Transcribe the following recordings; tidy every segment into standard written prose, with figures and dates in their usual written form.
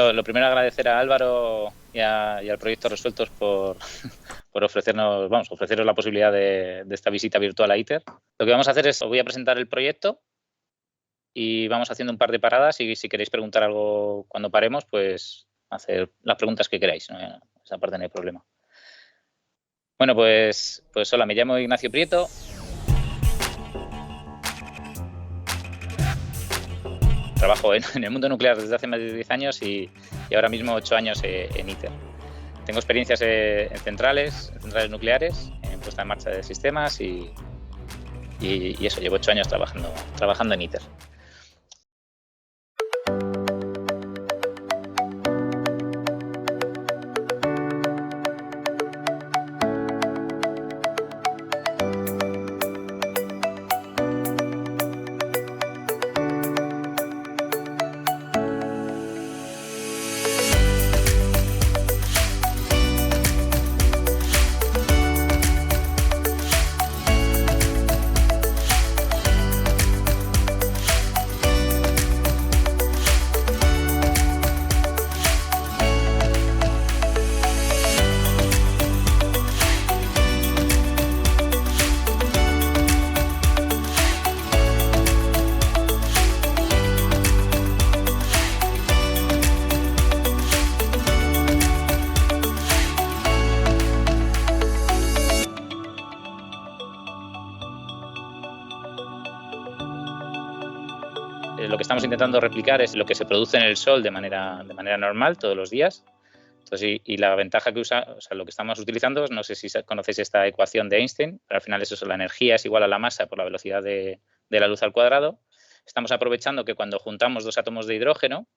Bueno, lo primero agradecer a Álvaro y al Proyecto Resueltos por ofreceros la posibilidad de esta visita virtual a ITER. Lo que vamos a hacer es, os voy a presentar el proyecto y vamos haciendo un par de paradas y si queréis preguntar algo cuando paremos, pues hacer las preguntas que queráis, ¿no? Esa parte no hay problema. Bueno, pues hola, me llamo Ignacio Prieto. Trabajo en el mundo nuclear desde hace más de 10 años y ahora mismo 8 años en ITER. Tengo experiencias en centrales nucleares, en puesta en marcha de sistemas y eso, llevo 8 años trabajando en ITER. Lo que estamos intentando replicar es lo que se produce en el Sol de manera normal todos los días. Entonces, y la ventaja que lo que estamos utilizando, no sé si conocéis esta ecuación de Einstein, pero al final es eso, la energía es igual a la masa por la velocidad de la luz al cuadrado. Estamos aprovechando que cuando juntamos dos átomos de hidrógeno,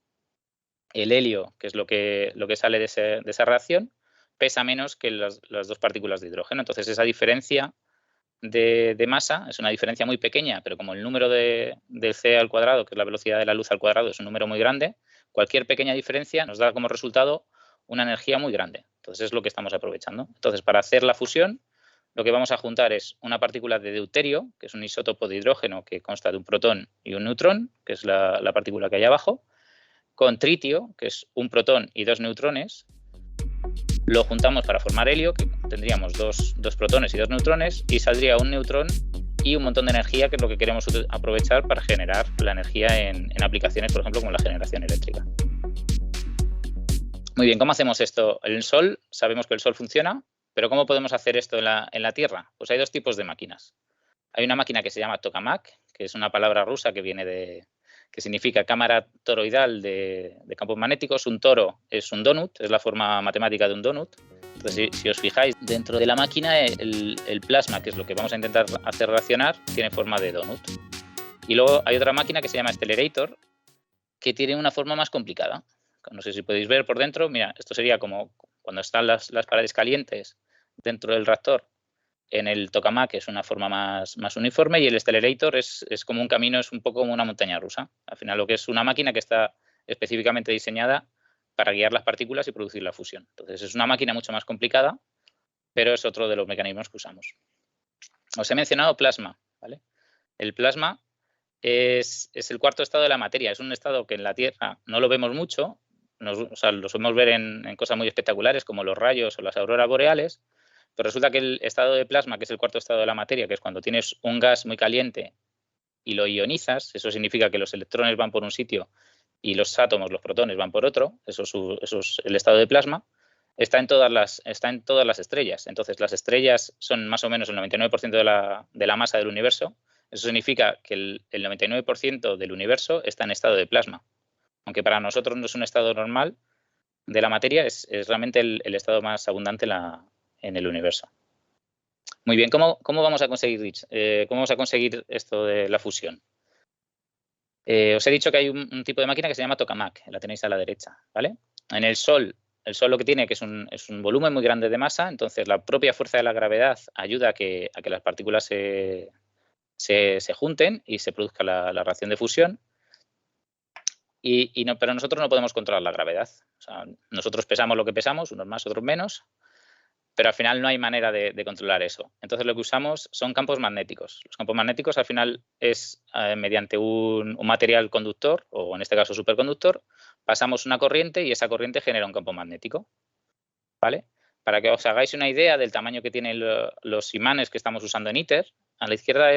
el helio, que es lo que sale de esa reacción, pesa menos que las dos partículas de hidrógeno. Entonces, esa diferencia de masa es una diferencia muy pequeña, pero como el número de c al cuadrado, que es la velocidad de la luz al cuadrado, es un número muy grande, cualquier pequeña diferencia nos da como resultado una energía muy grande. Entonces es lo que estamos aprovechando. Entonces, para hacer la fusión, lo que vamos a juntar es una partícula de deuterio, que es un isótopo de hidrógeno que consta de un protón y un neutrón, que es la partícula que hay abajo, con tritio, que es un protón y dos neutrones. Lo juntamos para formar helio, que tendríamos dos protones y dos neutrones, y saldría un neutrón y un montón de energía, que es lo que queremos aprovechar para generar la energía en aplicaciones, por ejemplo, como la generación eléctrica. Muy bien, ¿cómo hacemos esto? En el Sol, sabemos que el Sol funciona, pero ¿cómo podemos hacer esto en la Tierra? Pues hay dos tipos de máquinas. Hay una máquina que se llama tokamak, que es una palabra rusa que viene que significa cámara toroidal de campos magnéticos. Un toro es un donut, es la forma matemática de un donut. Entonces, si os fijáis, dentro de la máquina el plasma, que es lo que vamos a intentar hacer reaccionar, tiene forma de donut. Y luego hay otra máquina que se llama Stellarator, que tiene una forma más complicada. No sé si podéis ver por dentro. Mira, esto sería como cuando están las paredes calientes dentro del reactor. En el tokamak es una forma más uniforme y el Stellarator es como un camino, es un poco como una montaña rusa. Al final, lo que es una máquina que está específicamente diseñada para guiar las partículas y producir la fusión. Entonces, es una máquina mucho más complicada, pero es otro de los mecanismos que usamos. Os he mencionado plasma, ¿vale? El plasma es el cuarto estado de la materia. Es un estado que en la Tierra no lo vemos mucho, lo solemos ver en cosas muy espectaculares como los rayos o las auroras boreales. Pero resulta que el estado de plasma, que es el cuarto estado de la materia, que es cuando tienes un gas muy caliente y lo ionizas, eso significa que los electrones van por un sitio y los átomos, los protones, van por otro, eso es el estado de plasma, está en todas las estrellas. Entonces, las estrellas son más o menos el 99% de la masa del universo. Eso significa que el 99% del universo está en estado de plasma. Aunque para nosotros no es un estado normal de la materia, es realmente el estado más abundante en el universo. Muy bien, ¿cómo vamos a conseguir esto de la fusión? Os he dicho que hay un tipo de máquina que se llama tokamak, la tenéis a la derecha, ¿vale? En el Sol lo que tiene que es un volumen muy grande de masa, entonces la propia fuerza de la gravedad ayuda a que las partículas se junten y se produzca la reacción de fusión. Pero nosotros no podemos controlar la gravedad. O sea, nosotros pesamos lo que pesamos, unos más, otros menos. pero al final no hay manera de controlar eso. Entonces lo que usamos son campos magnéticos. Los campos magnéticos al final es mediante un material conductor, o en este caso superconductor, pasamos una corriente y esa corriente genera un campo magnético. ¿Vale? Para que os hagáis una idea del tamaño que tienen los imanes que estamos usando en ITER, a la izquierda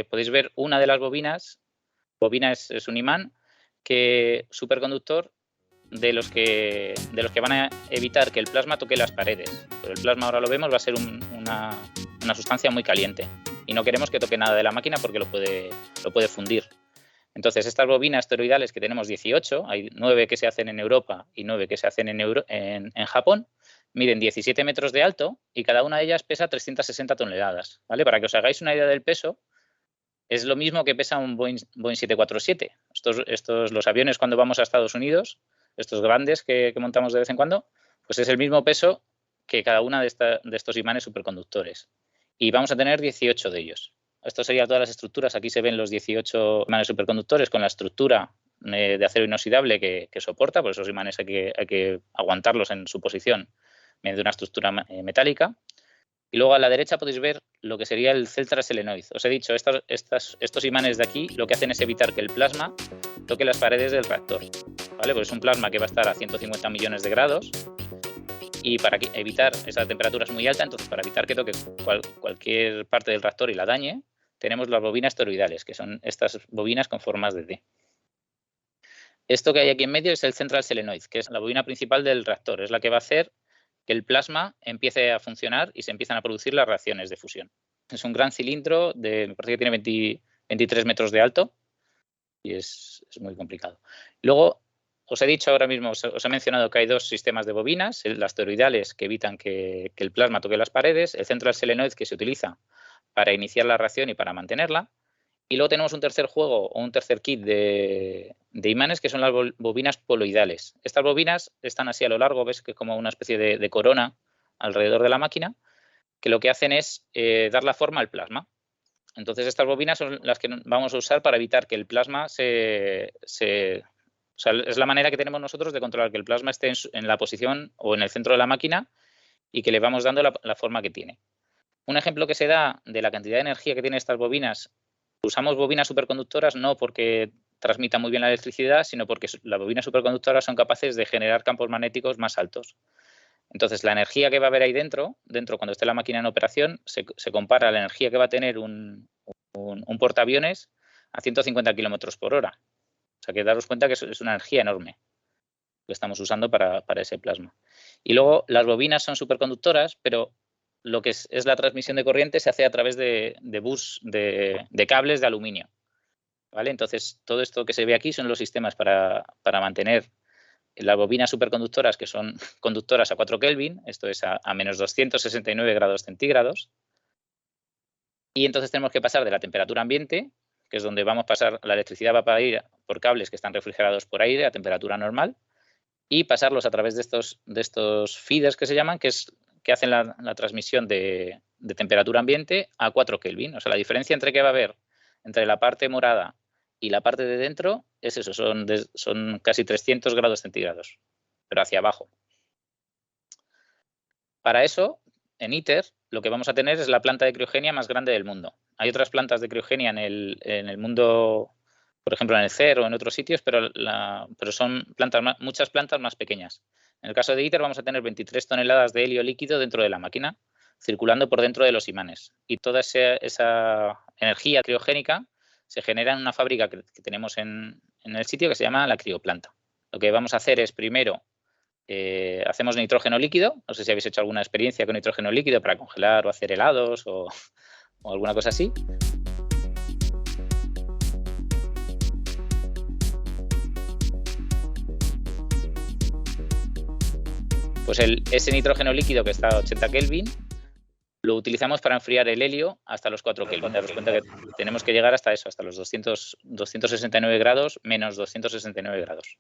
podéis ver una de las bobinas. Bobina es un imán superconductor de los que van a evitar que el plasma toque las paredes. Pero el plasma, ahora lo vemos, va a ser una sustancia muy caliente y no queremos que toque nada de la máquina porque lo puede fundir. Entonces, estas bobinas toroidales, que tenemos 18, hay 9 que se hacen en Europa y 9 que se hacen en Japón, miden 17 metros de alto y cada una de ellas pesa 360 toneladas. ¿Vale? Para que os hagáis una idea del peso, es lo mismo que pesa un Boeing 747. Los aviones, cuando vamos a Estados Unidos, estos grandes que montamos de vez en cuando, pues es el mismo peso que cada una de estos imanes superconductores. Y vamos a tener 18 de ellos. Esto serían todas las estructuras. Aquí se ven los 18 imanes superconductores con la estructura de acero inoxidable que soporta, por esos imanes hay que aguantarlos en su posición mediante una estructura metálica. Y luego a la derecha podéis ver lo que sería el Celtra Selenoid. Os he dicho, estos imanes de aquí lo que hacen es evitar que el plasma toque las paredes del reactor. ¿Vale? Pues es un plasma que va a estar a 150 millones de grados. Y para evitar, esa temperatura es muy alta, entonces para evitar que toque cualquier parte del reactor y la dañe, tenemos las bobinas toroidales, que son estas bobinas con formas de D. Esto que hay aquí en medio es el Central Selenoid, que es la bobina principal del reactor. Es la que va a hacer que el plasma empiece a funcionar y se empiezan a producir las reacciones de fusión. Es un gran cilindro, me parece que tiene 23 metros de alto y es muy complicado. Luego, os he dicho ahora mismo, os he mencionado que hay dos sistemas de bobinas, las toroidales, que evitan que el plasma toque las paredes, el Central Selenoid, que se utiliza para iniciar la reacción y para mantenerla, y luego tenemos un tercer juego o un tercer kit de imanes, que son las bobinas poloidales. Estas bobinas están así a lo largo, ves que es como una especie de corona alrededor de la máquina, que lo que hacen es dar la forma al plasma. Entonces estas bobinas son las que vamos a usar para evitar que el plasma o sea, es la manera que tenemos nosotros de controlar que el plasma esté en la posición o en el centro de la máquina y que le vamos dando la forma que tiene. Un ejemplo que se da de la cantidad de energía que tienen estas bobinas: usamos bobinas superconductoras no porque transmitan muy bien la electricidad, sino porque las bobinas superconductoras son capaces de generar campos magnéticos más altos. Entonces, la energía que va a haber ahí dentro cuando esté la máquina en operación, se compara a la energía que va a tener un portaaviones a 150 kilómetros por hora. O sea, que daros cuenta que es una energía enorme que estamos usando para ese plasma. Y luego, las bobinas son superconductoras, pero lo que es la transmisión de corriente se hace a través de cables de aluminio. ¿Vale? Entonces, todo esto que se ve aquí son los sistemas para mantener las bobinas superconductoras, que son conductoras a 4 Kelvin, esto es a menos 269 grados centígrados. Y entonces tenemos que pasar de la temperatura ambiente, que es donde vamos a pasar, la electricidad va a ir por cables que están refrigerados por aire a temperatura normal, y pasarlos a través de estos feeders que se llaman, que hacen la transmisión de temperatura ambiente a 4 Kelvin. O sea, la diferencia entre que va a haber entre la parte morada y la parte de dentro es eso, son casi 300 grados centígrados, pero hacia abajo. Para eso, en ITER, lo que vamos a tener es la planta de criogenia más grande del mundo. Hay otras plantas de criogenia en el mundo, por ejemplo en el CER o en otros sitios, pero son muchas plantas más pequeñas. En el caso de ITER vamos a tener 23 toneladas de helio líquido dentro de la máquina, circulando por dentro de los imanes. Y toda esa energía criogénica se genera en una fábrica que tenemos en el sitio, que se llama la crioplanta. Lo que vamos a hacer es, primero, hacemos nitrógeno líquido. No sé si habéis hecho alguna experiencia con nitrógeno líquido para congelar o hacer helados o alguna cosa así. Pues ese nitrógeno líquido, que está a 80 Kelvin, lo utilizamos para enfriar el helio hasta los 4 Kelvin. Daros cuenta que tenemos que llegar hasta eso, hasta los 269 grados menos 269 grados.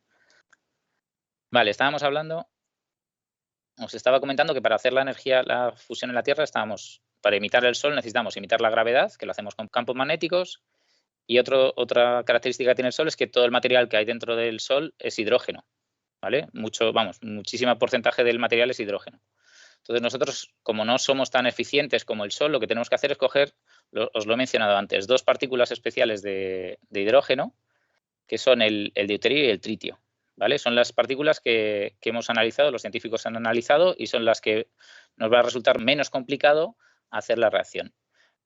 Vale, estábamos hablando, os estaba comentando que para hacer la fusión en la Tierra para imitar el Sol necesitamos imitar la gravedad, que lo hacemos con campos magnéticos, y otra característica que tiene el Sol es que todo el material que hay dentro del Sol es hidrógeno, ¿vale? Muchísimo porcentaje del material es hidrógeno. Entonces nosotros, como no somos tan eficientes como el Sol, lo que tenemos que hacer es coger, os lo he mencionado antes, dos partículas especiales de hidrógeno, que son el deuterio y el tritio, ¿vale? Son las partículas que hemos analizado, los científicos han analizado, y son las que nos va a resultar menos complicado hacer la reacción.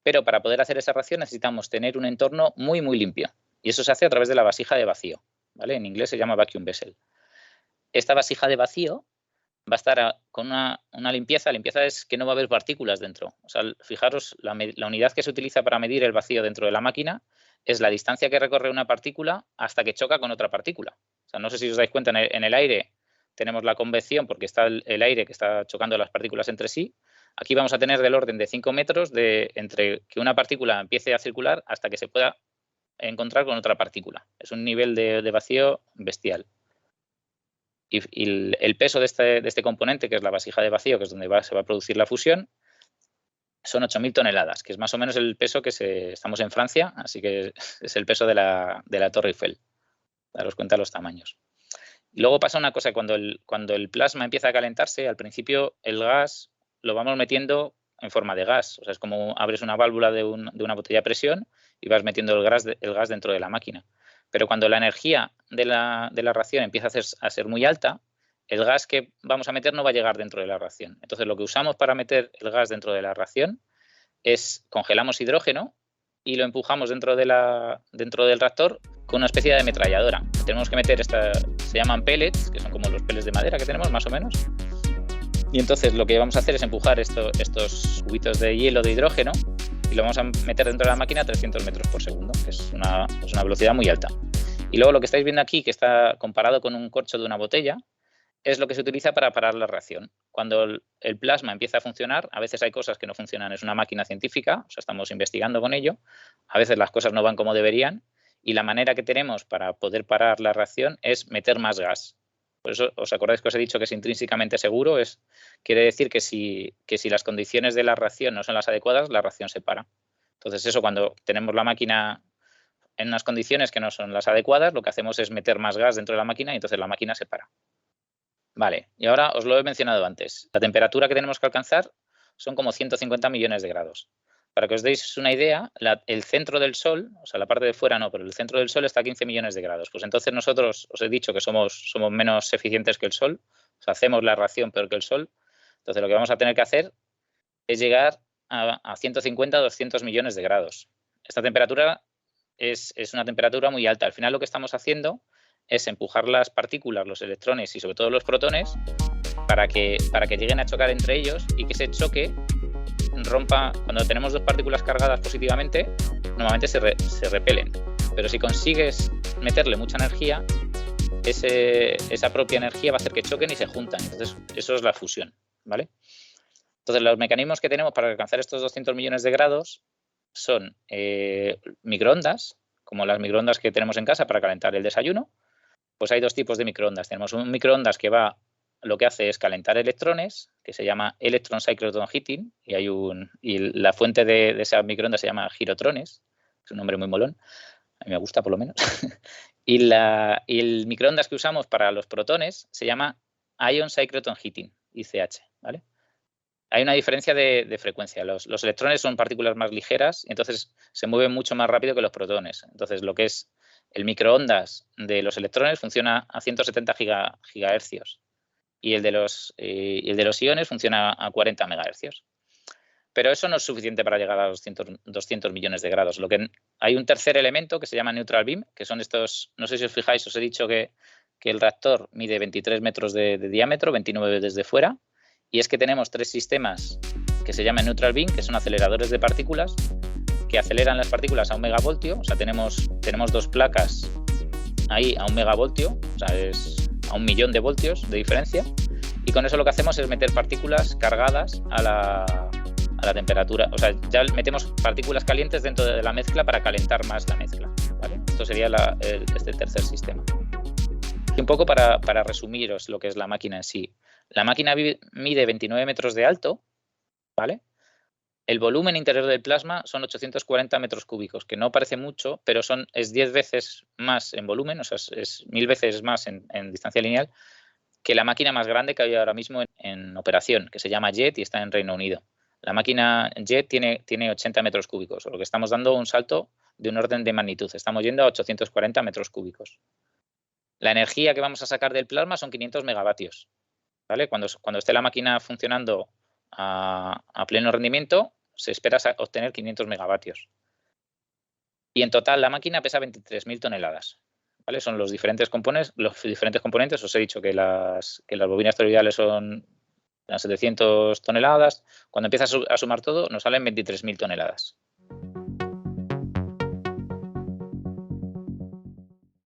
Pero para poder hacer esa reacción necesitamos tener un entorno muy, muy limpio. Y eso se hace a través de la vasija de vacío, ¿vale? En inglés se llama vacuum vessel. Esta vasija de vacío va a estar con una limpieza. La limpieza es que no va a haber partículas dentro. O sea, fijaros, la unidad que se utiliza para medir el vacío dentro de la máquina es la distancia que recorre una partícula hasta que choca con otra partícula. O sea, no sé si os dais cuenta, en el aire tenemos la convección porque está el aire que está chocando las partículas entre sí. Aquí vamos a tener del orden de 5 metros entre que una partícula empiece a circular hasta que se pueda encontrar con otra partícula. Es un nivel de vacío bestial. Y el peso de este componente, que es la vasija de vacío, que es donde se va a producir la fusión, son 8.000 toneladas, que es más o menos el peso estamos en Francia, así que es el peso de la Torre Eiffel. Daros cuenta de los tamaños. Y luego pasa una cosa, cuando el plasma empieza a calentarse, al principio el gas lo vamos metiendo en forma de gas. O sea, es como abres una válvula de una botella de presión y vas metiendo el gas dentro de la máquina. Pero cuando la energía de la reacción empieza a ser muy alta, el gas que vamos a meter no va a llegar dentro de la reacción. Entonces, lo que usamos para meter el gas dentro de la reacción es congelamos hidrógeno y lo empujamos dentro del reactor con una especie de ametralladora. Tenemos que meter se llaman pellets, que son como los pellets de madera que tenemos, más o menos. Y entonces lo que vamos a hacer es empujar estos cubitos de hielo de hidrógeno y lo vamos a meter dentro de la máquina a 300 metros por segundo, que es una velocidad muy alta. Y luego lo que estáis viendo aquí, que está comparado con un corcho de una botella, es lo que se utiliza para parar la reacción. Cuando el plasma empieza a funcionar, a veces hay cosas que no funcionan, es una máquina científica, o sea, estamos investigando con ello, a veces las cosas no van como deberían, y la manera que tenemos para poder parar la reacción es meter más gas. Por eso, ¿os acordáis que os he dicho que es intrínsecamente seguro? Quiere decir que si las condiciones de la reacción no son las adecuadas, la reacción se para. Entonces, eso, cuando tenemos la máquina en unas condiciones que no son las adecuadas, lo que hacemos es meter más gas dentro de la máquina y entonces la máquina se para. Vale, y ahora os lo he mencionado antes. La temperatura que tenemos que alcanzar son como 150 millones de grados. Para que os deis una idea, el centro del Sol, o sea, la parte de fuera no, pero el centro del Sol está a 15 millones de grados. Pues entonces nosotros, os he dicho que somos menos eficientes que el Sol, o sea, hacemos la reacción peor que el Sol. Entonces lo que vamos a tener que hacer es llegar a 150 o 200 millones de grados. Esta temperatura es una temperatura muy alta. Al final lo que estamos haciendo es empujar las partículas, los electrones y sobre todo los protones para que lleguen a chocar entre ellos y que ese choque rompa. Cuando tenemos dos partículas cargadas positivamente, normalmente se repelen, pero si consigues meterle mucha energía, esa propia energía va a hacer que choquen y se juntan. Entonces, eso es la fusión, ¿vale? Entonces, los mecanismos que tenemos para alcanzar estos 200 millones de grados son microondas, como las microondas que tenemos en casa para calentar el desayuno. Pues hay dos tipos de microondas. Tenemos un microondas que lo que hace es calentar electrones, que se llama Electron Cyclotron Heating, y la fuente de esa microondas se llama girotrones, es un nombre muy molón, a mí me gusta por lo menos. y el microondas que usamos para los protones se llama Ion Cyclotron Heating, ICH, ¿vale? Hay una diferencia de frecuencia. Los electrones son partículas más ligeras y entonces se mueven mucho más rápido que los protones. Entonces, lo que es el microondas de los electrones funciona a 170 gigahercios y el de los iones funciona a 40 megahercios. Pero eso no es suficiente para llegar a los 200 millones de grados. Hay un tercer elemento que se llama neutral beam, que son estos, no sé si os fijáis, os he dicho que el reactor mide 23 metros de diámetro, 29 desde fuera, y es que tenemos tres sistemas que se llaman neutral beam, que son aceleradores de partículas, que aceleran las partículas a 1 megavoltio. O sea, tenemos dos placas ahí a 1 megavoltio, o sea, es a 1.000.000 de voltios de diferencia, y con eso lo que hacemos es meter partículas cargadas a la temperatura. O sea, ya metemos partículas calientes dentro de la mezcla para calentar más la mezcla, ¿vale? Esto sería este tercer sistema. Y un poco para resumiros lo que es la máquina en sí. La máquina mide 29 metros de alto, ¿vale? El volumen interior del plasma son 840 metros cúbicos, que no parece mucho, pero es 10 veces más en volumen, o sea, es 1000 veces más en distancia lineal que la máquina más grande que hay ahora mismo en operación, que se llama JET y está en Reino Unido. La máquina JET tiene 80 metros cúbicos, lo que estamos dando un salto de un orden de magnitud. Estamos yendo a 840 metros cúbicos. La energía que vamos a sacar del plasma son 500 megavatios. ¿Vale? Cuando esté la máquina funcionando a pleno rendimiento, se espera obtener 500 megavatios. Y en total la máquina pesa 23.000 toneladas. ¿Vale? Son los diferentes componentes. Os he dicho que las bobinas toroidales son unas 700 toneladas. Cuando empieza a sumar todo, nos salen 23.000 toneladas.